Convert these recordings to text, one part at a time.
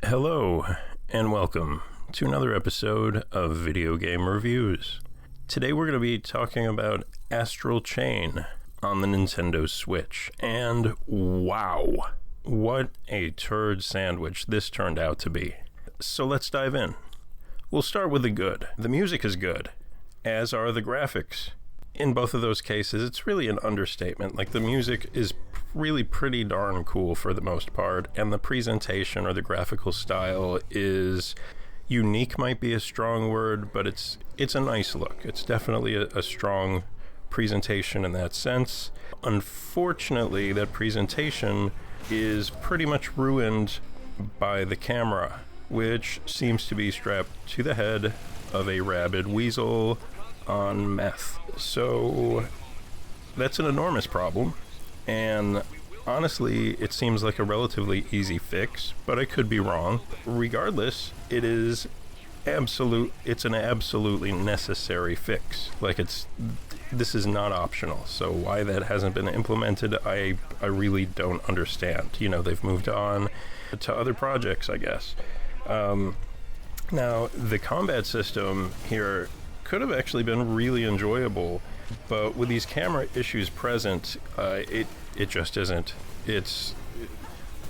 Hello, and welcome to another episode of Video Game Reviews. Today we're going to be talking about Astral Chain on the Nintendo Switch, and wow, what a turd sandwich this turned out to be. So let's dive in. We'll start with the good. The music is good, as are the graphics. In both of those cases, it's really an understatement. Like, the music is really pretty darn cool for the most part, and the presentation or the graphical style is unique, might be a strong word, but it's a nice look. It's definitely a strong presentation in that sense. Unfortunately, that presentation is pretty much ruined by the camera, which seems to be strapped to the head of a rabid weasel on meth. So that's an enormous problem, and honestly it seems like a relatively easy fix, but I could be wrong. Regardless, it's an absolutely necessary fix. Like, this is not optional. So why that hasn't been implemented, I really don't understand. You know, they've moved on to other projects, I guess. Now, the combat system here could have actually been really enjoyable, but with these camera issues present, it just isn't. It's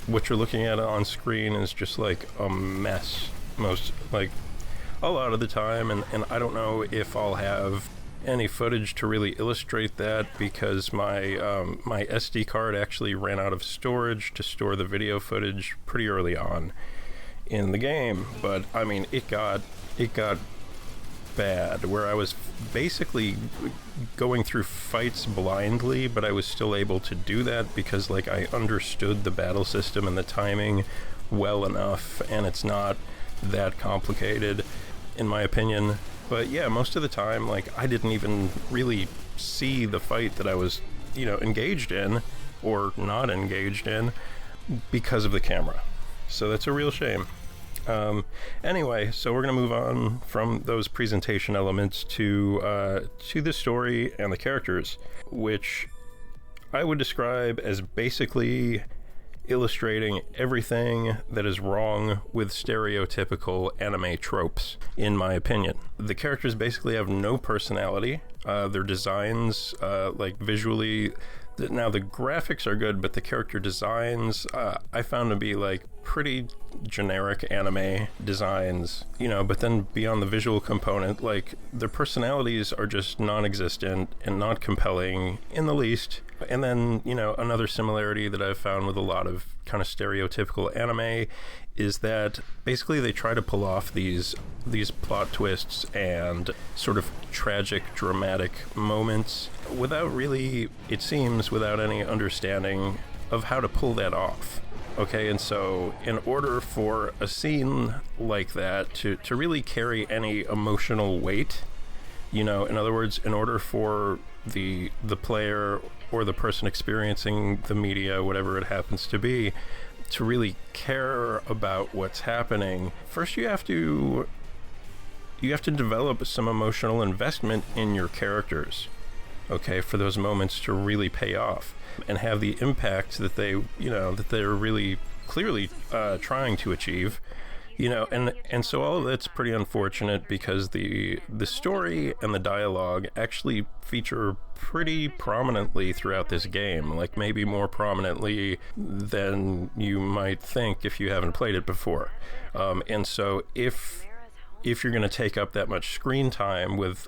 what you're looking at on screen is just like a mess a lot of the time, and I don't know if I'll have any footage to really illustrate that, because my SD card actually ran out of storage to store the video footage pretty early on in the game. But I mean, it got bad, where I was basically going through fights blindly, but I was still able to do that because, like, I understood the battle system and the timing well enough, and it's not that complicated in my opinion. But yeah, most of the time, like, I didn't even really see the fight that I was, engaged in or not engaged in because of the camera. So that's a real shame. Anyway, so we're going to move on from those presentation elements to the story and the characters, which I would describe as basically illustrating everything that is wrong with stereotypical anime tropes, in my opinion. The characters basically have no personality. Their designs, visually, now the graphics are good, but the character designs I found to be like pretty generic anime designs, but then beyond the visual component, like, their personalities are just non-existent and not compelling in the least. And then, another similarity that I've found with a lot of kind of stereotypical anime is that basically they try to pull off these plot twists and sort of tragic, dramatic moments without really, it seems, without any understanding of how to pull that off. Okay, and so in order for a scene like that to really carry any emotional weight, in other words, in order for the player or the person experiencing the media, whatever it happens to be, to really care about what's happening, first you have to develop some emotional investment in your characters, okay, for those moments to really pay off and have the impact that they're really clearly trying to achieve. And so all of that's pretty unfortunate, because the story and the dialogue actually feature pretty prominently throughout this game, like maybe more prominently than you might think if you haven't played it before. And so if you're going to take up that much screen time with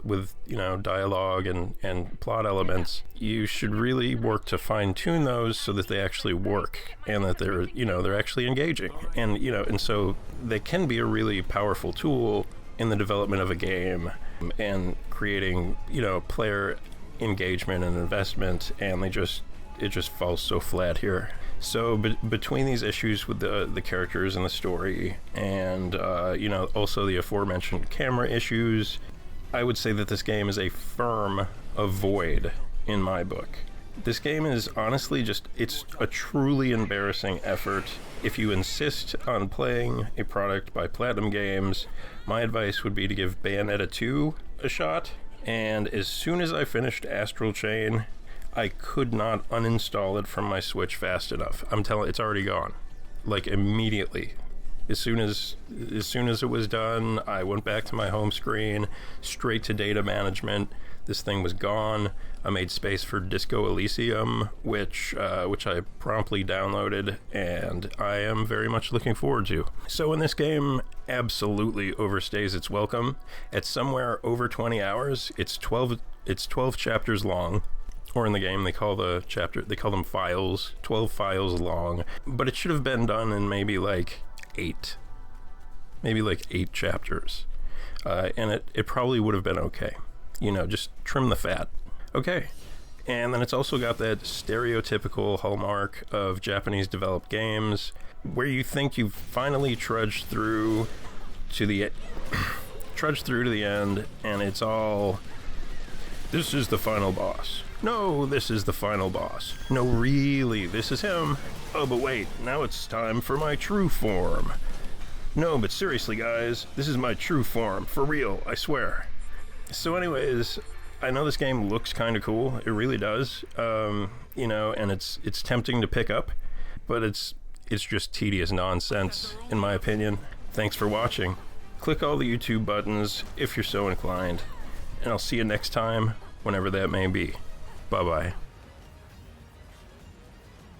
dialogue and plot elements, you should really work to fine-tune those so that they actually work and that they're actually engaging. And so they can be a really powerful tool in the development of a game and creating, player engagement and investment, and it just falls so flat here. So between these issues with the characters and the story, and also the aforementioned camera issues, I would say that this game is a firm avoid in my book. This game is honestly it's a truly embarrassing effort. If you insist on playing a product by Platinum Games, my advice would be to give Bayonetta 2 a shot. And as soon as I finished Astral Chain, I could not uninstall it from my Switch fast enough. I'm telling, it's already gone. Like, immediately. As soon as it was done, I went back to my home screen, straight to data management. This thing was gone. I made space for Disco Elysium, which I promptly downloaded, and I am very much looking forward to. So when this game absolutely overstays its welcome, at somewhere over 20 hours, it's 12 chapters long. Or in the game, they call them files, 12 files long. But it should have been done in maybe like 8 chapters. And it probably would have been okay. You know, just trim the fat. Okay. And then it's also got that stereotypical hallmark of Japanese developed games where you think you've finally trudged through to the end, and it's all, this is the final boss. No, this is the final boss. No, really, this is him. Oh, but wait, now it's time for my true form. No, but seriously, guys, this is my true form. For real, I swear. So anyways, I know this game looks kind of cool. It really does. You know, and it's tempting to pick up, but it's just tedious nonsense, in my opinion. Thanks for watching. Click all the YouTube buttons if you're so inclined, and I'll see you next time, whenever that may be. Bye-bye.